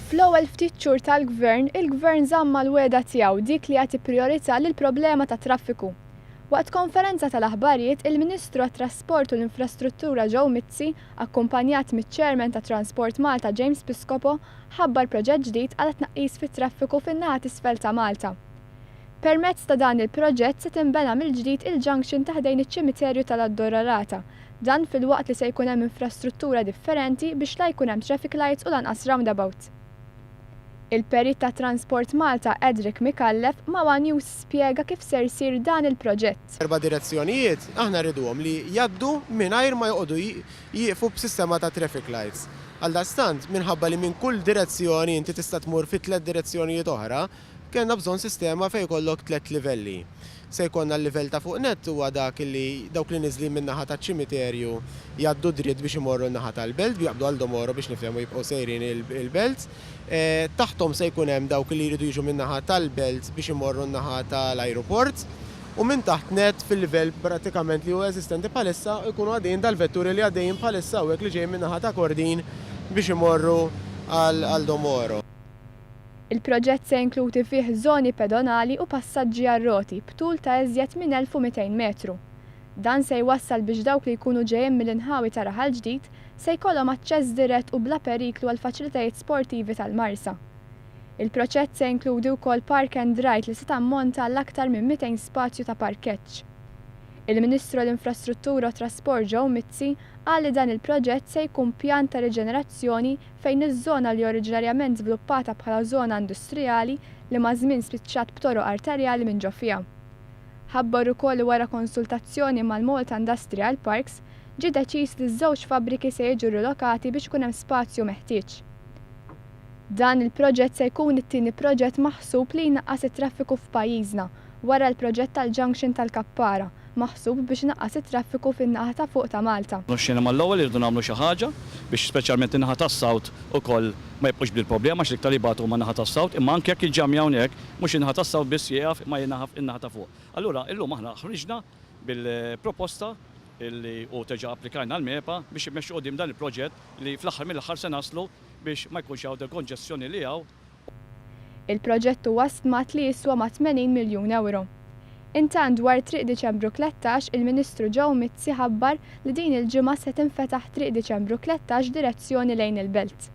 Fl-ewwel ftit xhur tal-Gvern, il-Gvern żamma l-wegħda tiegħu dik li jagħti prijorità lill-problema tat-traffiku. Waqt konferenza tal-aħbarijiet, il-Ministru għat-Trasport u l-Infrastruttura Joe Mizzi, akkumpanjat miċ-Chairman ta' Transport Malta James Piscopo, ħabbar proġett ġdid għal tnaqqis fit-traffiku fin-naħa t'isfel ta' Malta. Permezz ta' dan il-proġett se tinbena mill-ġdid il-junction ta' ħdejn iċ-ċimiterju tal-Addorrarata. Dan fil-waqt li se jkun hemm infrastruttura differenti biex la jkun hemm traffic lights u lanqas roundabout. Il-Perit ta' Transport Malta Edric Mikallef ma' One News spjega kif ser jsir dan il-proġett. 4 direzzjonijiet aħna rriduhom li jgħaddu mingħajr ma joqogħdu jieqfu b'sistema ta' traffic lights. Għaldaqstant minħabba li minn kull direzzjoni inti tista' tmur fi 3 direzzjonijiet oħra, kellna bżonn sistema fejn jkollok 3 livelli. Se jkollna l-livell ta' fuq net huwa dak li dawk li niżlin min-naħa taċ-ċimiterju jgħaddu dritt biex imorru n-naħa tal-belt, jaqbdu għal Domoro biex nifhemu jibqgħu sejrin il-belt. Taħtom se jkun hemm dawk li jridu jiġu min-naħa tal-belt biex imorru n-naħa tal-ajruport. U minn taħt net fil-livell pratikament li huwa eżistenti bħalissa jkunu għaddejjin dal-vetturi li għaddejjin bħalissa u hekk li ġejjin min-naħa ta' Kordin biex imorru għal Domoro. Il-proġett se jinkludi fih żoni pedonali u passaġġi għar-roti b'tul ta' iżjed minn 1200 metru. Dan se jwassal biex dawk li jkunu ġejjin mill-inħawi ta' Raħal Ġdid se jkollhom aċċess dirett u bla periklu għal faċilitajiet sportivi tal-Marsa. Il-proġett se jinkludi wkoll park and ride li se tammonta l-aktar minn 200 spazju ta' parkeġġ. Il-Ministru l-Infrastruttura u Trasport Joe Mizzi qal li dan il-proġett se jkun pjan ta' riġenerazzjoni fejn iż-żona li oriġinarjament żviluppata bħala żona industrijali li ma' żmien spiċċat b'toroq arterjali minn ġo fiha. Ħabbar ukoll wara konsultazzjoni mal-Malta Industrial Parks ġie deċiż li ż-żewġ fabbriki se jiġu rilokati biex ikun hemm spazju meħtieġ. Dan il-proġett se jkun it-tieni proġett maħsub li jnaqqas it-traffiku f'pajjiżna wara l-proġett tal-Junction tal-Kappara, maħsub biex naqqas it-traffiku fin-naħa ta' fuq ta' Malta. Xena mal-ewwel irridu nagħmlu xi ħaġa biex speċjalment in-naħa tas-Sawt ukoll ma jibqux bil-problema għax l-iktar jibgħatu huma naħa tas-Sawt, imma anke jekk jiġġamja hawnhekk mhux in-naħa tas-Sawt biss jieqaf imma jinaħaf in-naħa ta' fuq. Allura illum aħna ħriġna bil-proposta illi u teġa applikajna għall-MEPA biex immexxu qudiem dan il-proġett li fl-aħħar mill-aħħar se naslu biex ma jkunx hawn dekonġestjoni li hawn. Il-proġett huwa stmat li jiswa ma' 80 miljun euro. Intant dwar triq Diċembru 13, il-Ministru Joe Mizzi ħabbar li din il-ġimgħa se tinfetaħ triq Diċembru 13 direzzjoni lejn il-Belt.